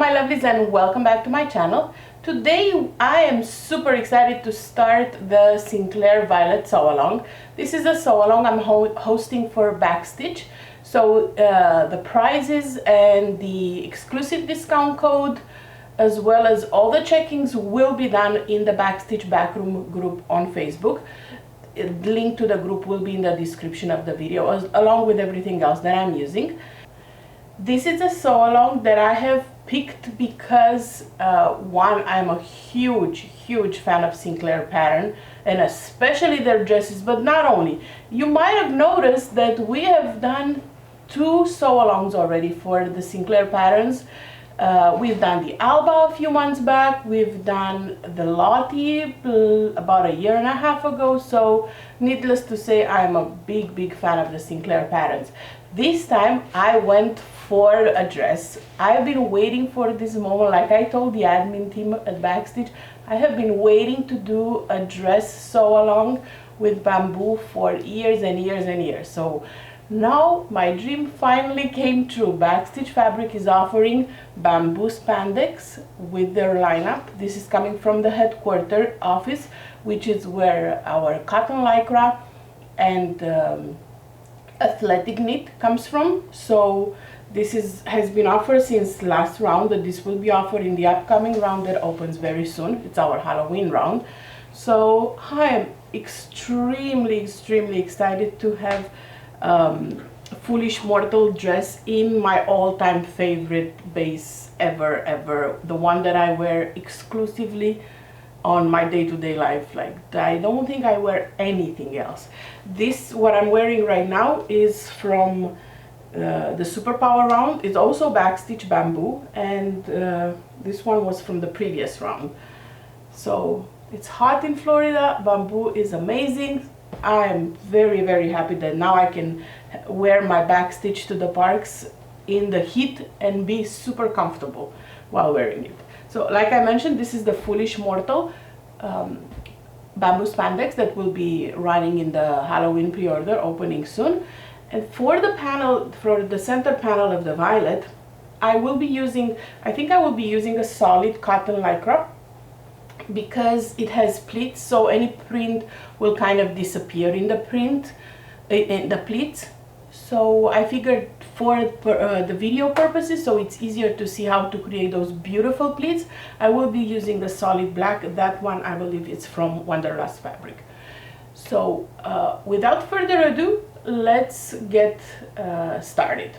my lovelies, and welcome back to my channel. Today I am super excited to start the Sinclair Violet sew along. This is a sew along I'm hosting for Backstitch. So the prizes and the exclusive discount code, as well as all the checkings, will be done in the Backstitch Backroom group on Facebook. The link to the group will be in the description of the video, along with everything else that I'm using. This is a sew along that I have picked because one, I'm a huge fan of Sinclair pattern, and especially their dresses, but not only. You might have noticed that we have done 2 sew alongs already for the Sinclair patterns. We've done the Alba a few months back, we've done the Lottie about a year and a half ago, so needless to say, I'm a big fan of the Sinclair patterns. This time I went for a dress. I've been waiting for this moment. Like I told the admin team at Backstitch, I have been waiting to do a dress sew along with bamboo for years and years. So now my dream finally came true. Backstitch Fabric is offering bamboo spandex with their lineup. This is coming from the headquarters office, which is where our cotton lycra and athletic knit comes from. So this has been offered since last round, and this will be offered in the upcoming round that opens very soon. It's our Halloween round. So I am extremely excited to have Foolish Mortal dress in my all-time favorite base ever, the one that I wear exclusively on my day-to-day life. Like, I don't think I wear anything else. This, what I'm wearing right now, is from the Superpower round. It's also Backstitch bamboo, and this one was from the previous round. So it's hot in Florida, bamboo is amazing. I am very happy that now I can wear my Backstitch to the parks in the heat and be super comfortable while wearing it. So like I mentioned, this is the Foolish Mortal bamboo spandex that will be running in the Halloween pre-order opening soon. And for the panel, for the center panel of the violet, I will be using, I think I will be using a solid cotton lycra, because it has pleats, so any print will kind of disappear in the print, in the pleats. So I figured for the video purposes, so it's easier to see how to create those beautiful pleats, I will be using the solid black. That one I believe is from Wanderlust Fabric. So without further ado, let's get started.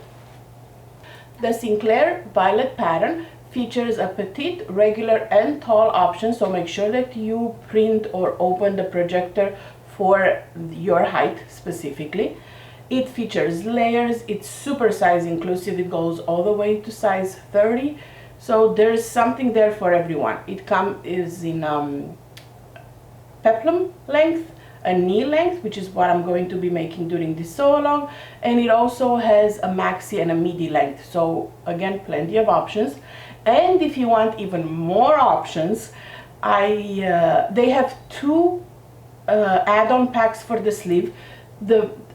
The Sinclair Violet pattern features a petite, regular and tall option, so make sure that you print or open the projector for your height specifically. It features layers, it's super size inclusive, it goes all the way to size 30, so there's something there for everyone. It is in peplum length, a knee length, which is what I'm going to be making during this sew along, and it also has a maxi and a midi length, so again, plenty of options. And if you want even more options, they have 2 add-on packs for the sleeve.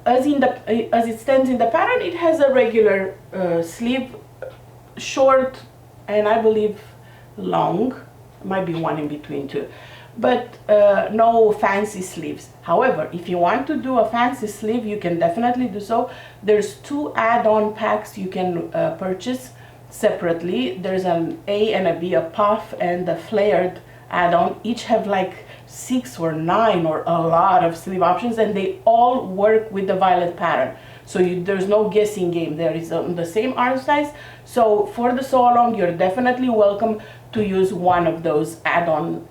As it stands in the pattern, it has a regular sleeve, short, and I believe long. Might be one in between too, but no fancy sleeves. However, if you want to do a fancy sleeve, you can definitely do so. There's 2 add-on packs you can purchase separately. There's an A and a B, a puff and a flared add-on. Each have like 6 or 9 or a lot of sleeve options, and they all work with the violet pattern. So there's no guessing game. There is on the same arm size. So for the sew along, you're definitely welcome to use one of those add-on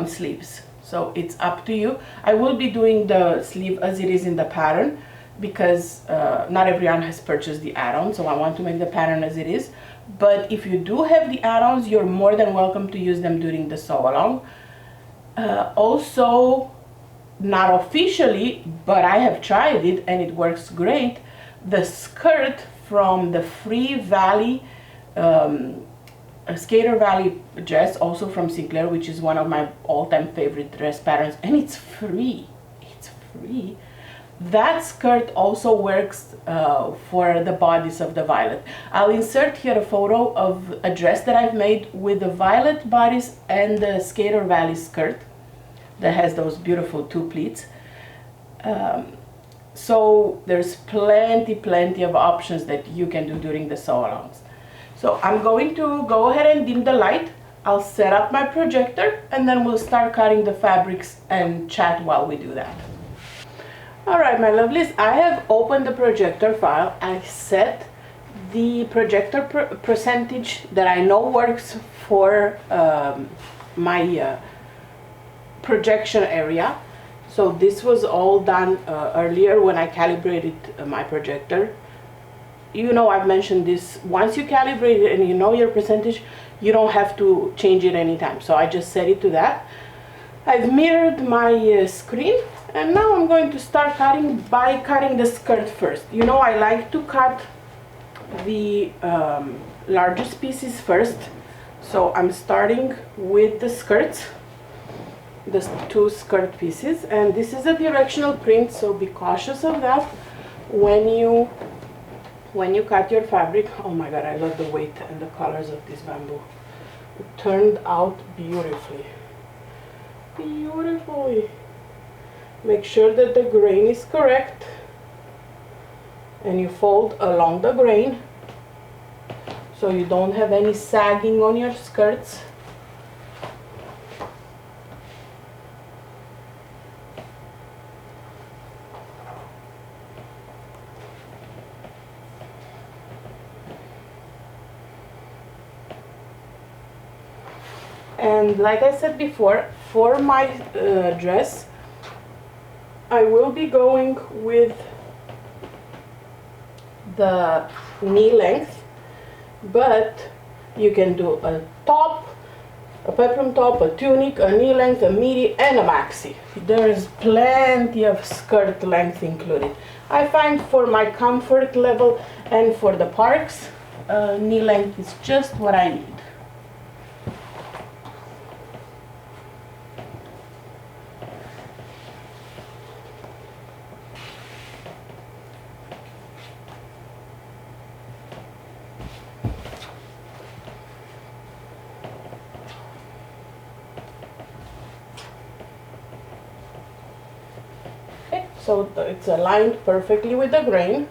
sleeves. So it's up to you. I will be doing the sleeve as it is in the pattern, because not everyone has purchased the add-on, so I want to make the pattern as it is. But if you do have the add-ons, you're more than welcome to use them during the sew along. Also, not officially, but I have tried it and it works great, the skirt from the Free Valley Skater Valley dress, also from Sinclair, which is one of my all-time favorite dress patterns, and it's free. that skirt also works for the bodies of the violet. I'll insert here a photo of a dress that I've made with the violet bodice and the Skater Valley skirt that has those beautiful two pleats. So there's plenty of options that you can do during the sew-alongs. So I'm going to go ahead and dim the light. I'll set up my projector and then we'll start cutting the fabrics and chat while we do that. Alright my lovelies, I have opened the projector file. I set the projector percentage that I know works for my projection area. So this was all done earlier when I calibrated my projector. You know, I've mentioned this, once you calibrate it and you know your percentage, you don't have to change it anytime. So I just set it to that. I've mirrored my screen, and now I'm going to start cutting by cutting the skirt first. You know, I like to cut the largest pieces first. So I'm starting with the skirts, the two skirt pieces, and this is a directional print, so be cautious of that when you cut your fabric. Oh my god, I love the weight and the colors of this bamboo. It turned out beautifully. Beautifully. Make sure that the grain is correct and you fold along the grain so you don't have any sagging on your skirts. And like I said before, for my dress, I will be going with the knee length, but you can do a top, a peplum top, a tunic, a knee length, a midi, and a maxi. There is plenty of skirt length included. I find for my comfort level and for the parks, knee length is just what I need. So it's aligned perfectly with the grain,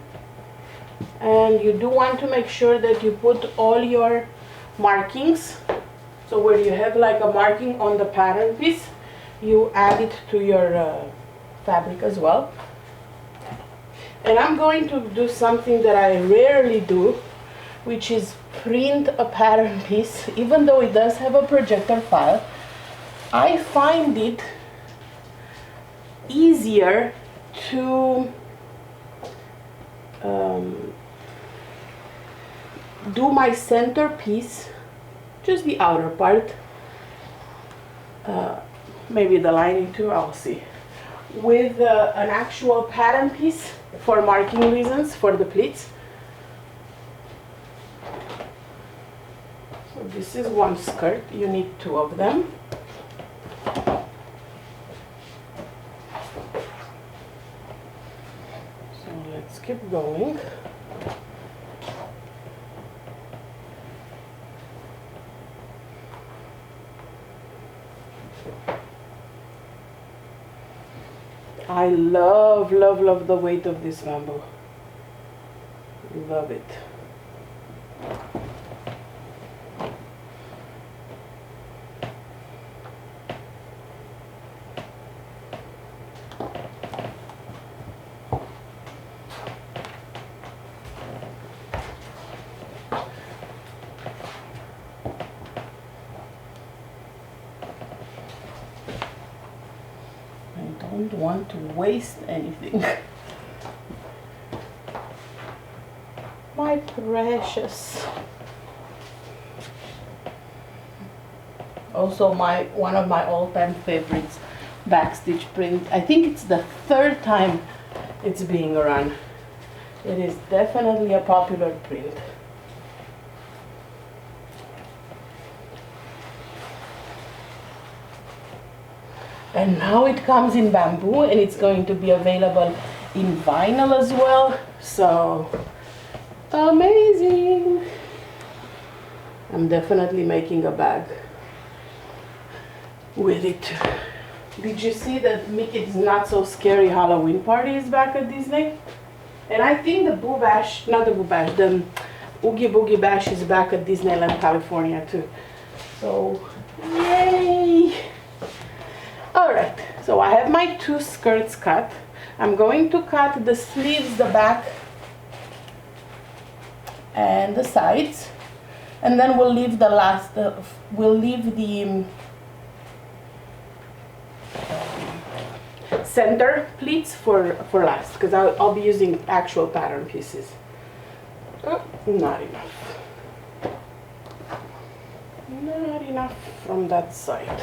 and you do want to make sure that you put all your markings. So where you have like a marking on the pattern piece, you add it to your fabric as well. And I'm going to do something that I rarely do, which is print a pattern piece. Even though it does have a projector file, I find it easier to do my center piece, just the outer part, maybe the lining too, I'll see, with an actual pattern piece for marking reasons for the pleats. So this is one skirt, you need two of them. Let's keep going. I love the weight of this bamboo. Love it. Don't want to waste anything. My precious. Also one of my all-time favorites, backstitch print. I think it's the third time it's being run. It is definitely a popular print. And now it comes in bamboo, and it's going to be available in vinyl as well. So amazing. I'm definitely making a bag with it. Did you see that Mickey's Not So Scary Halloween party is back at Disney? And I think the Boo Bash, not the Boo Bash, the Oogie Boogie Bash is back at Disneyland, California too. So, yay! Alright, so I have my 2 skirts cut. I'm going to cut the sleeves, the back, and the sides. And then we'll leave the last, we'll leave the center pleats for last, because I'll be using actual pattern pieces. Oh, not enough. Not enough from that side.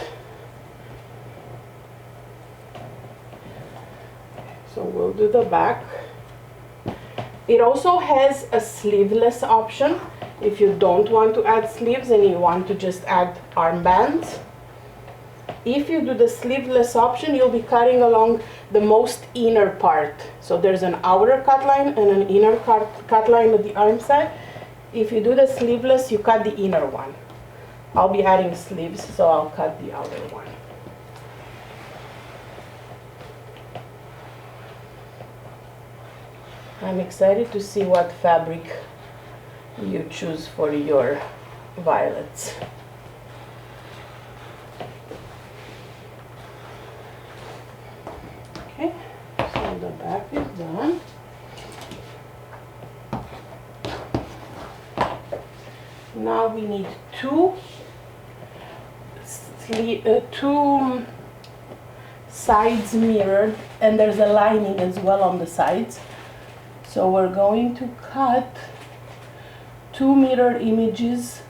So we'll do the back. It also has a sleeveless option if you don't want to add sleeves and you want to just add armbands. If you do the sleeveless option, you'll be cutting along the most inner part. So there's an outer cut line and an inner cut line at the arm side. If you do the sleeveless, you cut the inner one. I'll be adding sleeves, so I'll cut the outer one. I'm excited to see what fabric you choose for your violets. Okay, so the back is done. Now we need two sides mirrored, and there's a lining as well on the sides. So we're going to cut 2 mirror images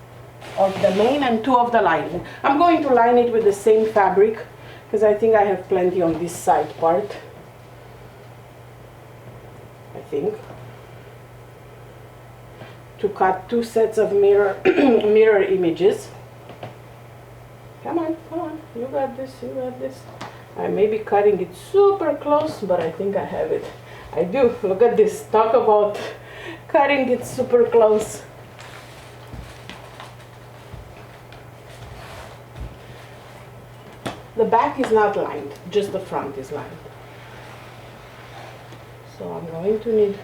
of the main and 2 of the lining. I'm going to line it with the same fabric because I think I have plenty on this side part. I think. To cut 2 sets of mirror images. Come on, come on, you got this, you got this. I may be cutting it super close, but I think I have it. I do, look at this, talk about cutting it super close. The back is not lined, just the front is lined. So I'm going to need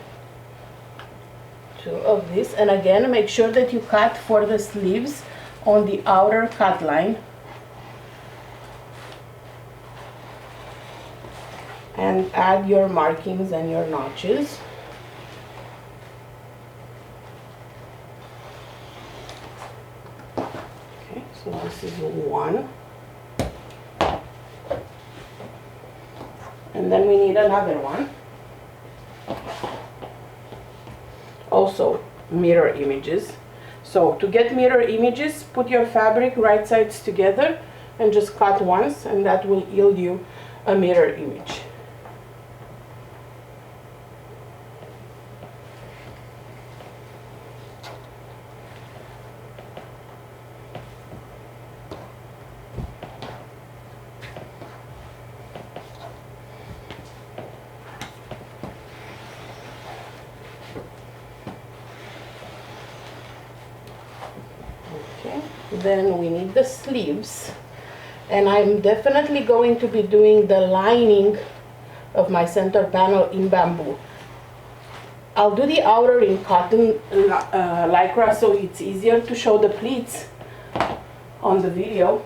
2 of this, and again make sure that you cut for the sleeves on the outer cut line. And add your markings and your notches. Okay, so this is 1. And then we need another one. Also mirror images. So to get mirror images, put your fabric right sides together and just cut once, and that will yield you a mirror image. Then we need the sleeves, and I'm definitely going to be doing the lining of my center panel in bamboo. I'll do the outer in cotton lycra, so it's easier to show the pleats on the video.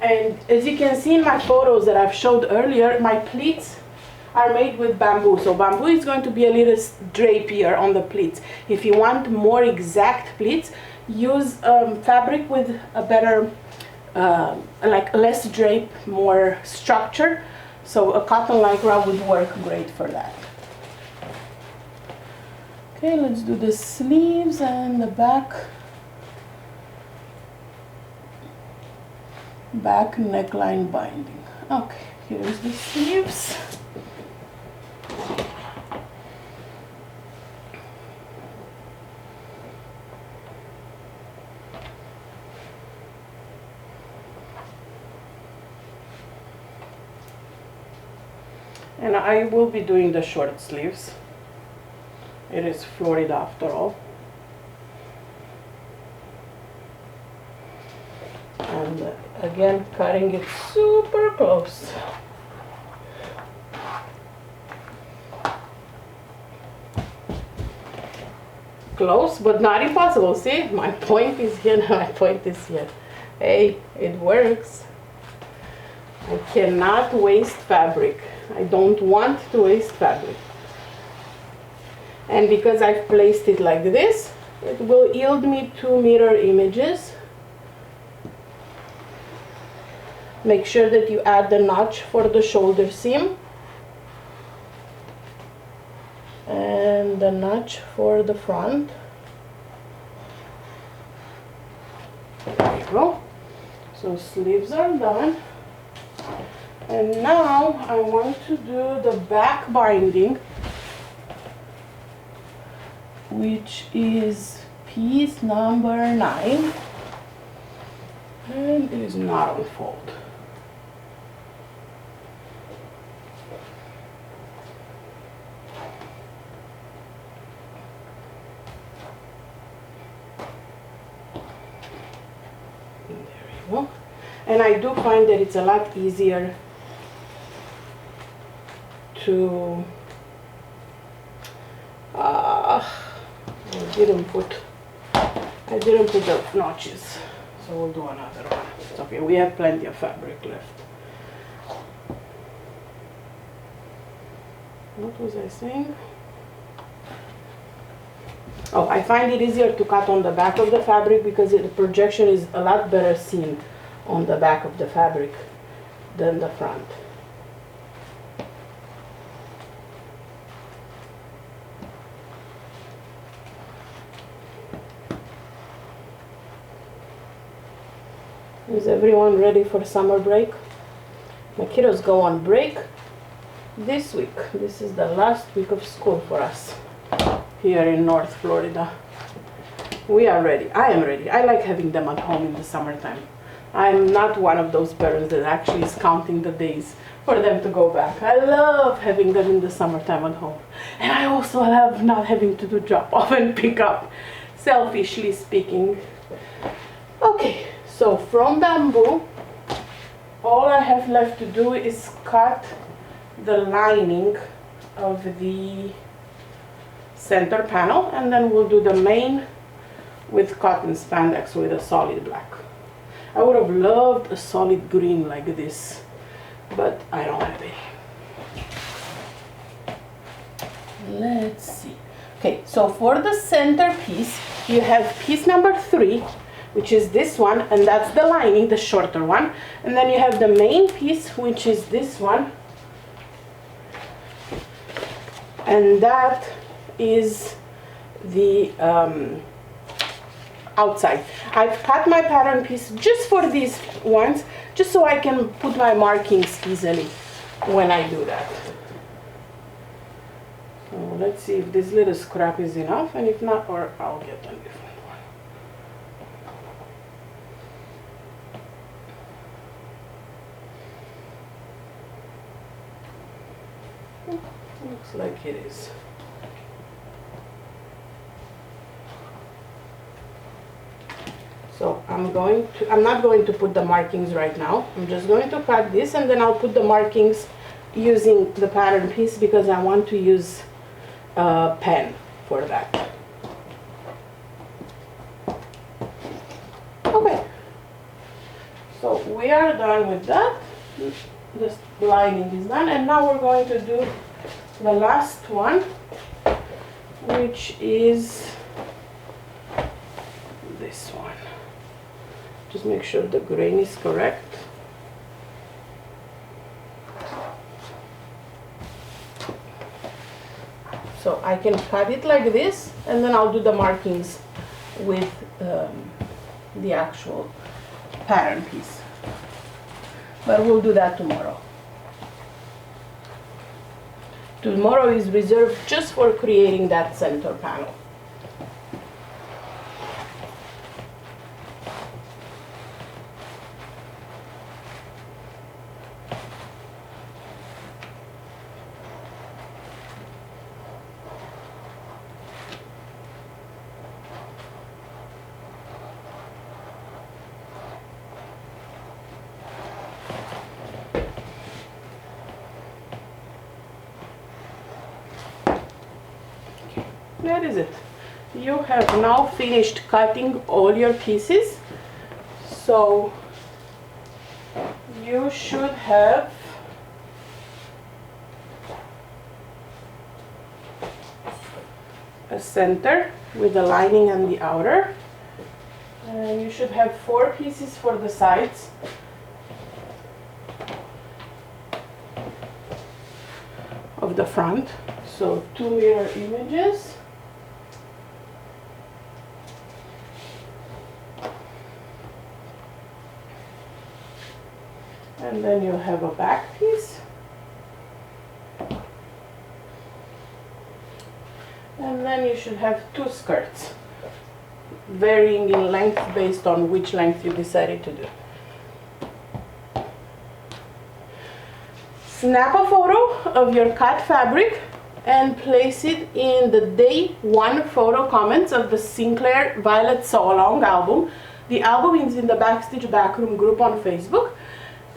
And as you can see in my photos that I've showed earlier, my pleats are made with bamboo, so bamboo is going to be a little drapier on the pleats. If you want more exact pleats, use fabric with a better, like less drape, more structure. So a cotton lycra would work great for that. Okay, let's do the sleeves and the back neckline binding. Okay, here's the sleeves. And I will be doing the short sleeves. It is Florida after all. And again, cutting it super close. Close, but not impossible. See, my point is here, my point is here. Hey, it works. I cannot waste fabric. I don't want to waste fabric. And because I've placed it like this, it will yield me 2 mirror images. Make sure that you add the notch for the shoulder seam and the notch for the front. There you go. So sleeves are done. And now I want to do the back binding, which is piece number 9, and it is not on fold. There you go. And I do find that it's a lot easier to I didn't put the notches, so we'll do another one. It's okay, we have plenty of fabric left. What was I saying? Oh, I find it easier to cut on the back of the fabric because the projection is a lot better seen on the back of the fabric than the front. Is everyone ready for summer break? My kiddos go on break this week. This is the last week of school for us here in North Florida. We are ready. I am ready. I like having them at home in the summertime. I'm not one of those parents that actually is counting the days for them to go back. I love having them in the summertime at home. And I also love not having to do drop off and pick up, selfishly speaking. Okay. So from bamboo, all I have left to do is cut the lining of the center panel, and then we'll do the main with cotton spandex with a solid black. I would have loved a solid green like this, but I don't have any. Let's see. Okay, so for the center piece, you have piece number 3, which is this one, and that's the lining, the shorter one. And then you have the main piece, which is this one. And that is the outside. I've cut my pattern piece just for these ones, just so I can put my markings easily when I do that. So let's see if this little scrap is enough, and if not, or I'll get a different. Looks like it is. So I'm not going to put the markings right now. I'm just going to cut this, and then I'll put the markings using the pattern piece because I want to use a pen for that. Okay. So we are done with that. The lining is done, and now we're going to do the last one, which is this one. Just make sure the grain is correct. So I can cut it like this, and then I'll do the markings with the actual pattern piece. But we'll do that tomorrow. Tomorrow is reserved just for creating that center panel. That is it. You have now finished cutting all your pieces, so you should have a center with the lining and the outer, and you should have 4 pieces for the sides. Of the front, so 2 mirror images. And then you have a back piece. And then you should have 2 skirts, varying in length based on which length you decided to do. Snap a photo of your cut fabric and place it in the day 1 photo comments of the Sinclair Violet Sew Along album. The album is in the Backstitch Backroom group on Facebook.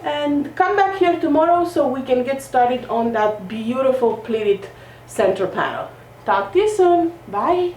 And come back here tomorrow so we can get started on that beautiful pleated center panel. Talk to you soon. Bye.